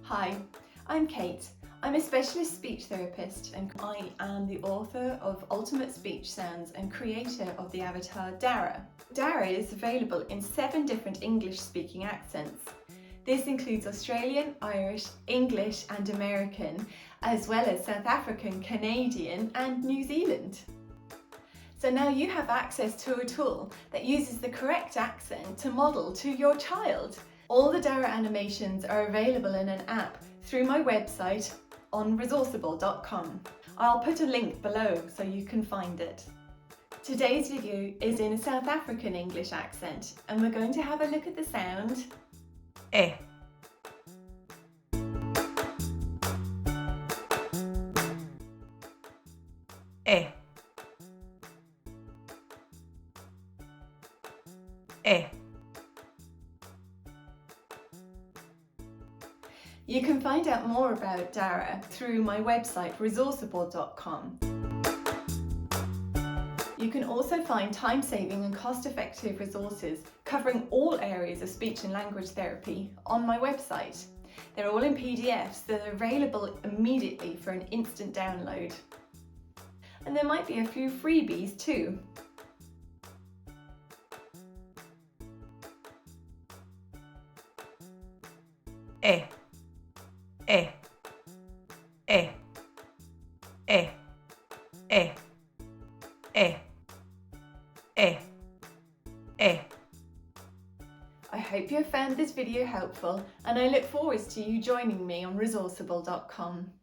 Hi, I'm Kate. I'm a specialist speech therapist and I am the author of Ultimate Speech Sounds and creator of the avatar DARA. DARA is available in 7 different English-speaking accents. This includes Australian, Irish, English and American, as well as South African, Canadian and New Zealand. So now you have access to a tool that uses the correct accent to model to your child. All the DARA animations are available in an app through my website on Resourceible.com. I'll put a link below so you can find it. Today's video is in a South African English accent and we're going to have a look at the sound eh. Eh. Eh. You can find out more about DARA through my website Resourceible.com. You can also find time-saving and cost-effective resources covering all areas of speech and language therapy on my website. They're all in PDFs that are available immediately for an instant download. And there might be a few freebies too. Eh. Eh. Eh. Eh. Eh. Eh. Eh. Eh. I hope you have found this video helpful and I look forward to you joining me on Resourceible.com.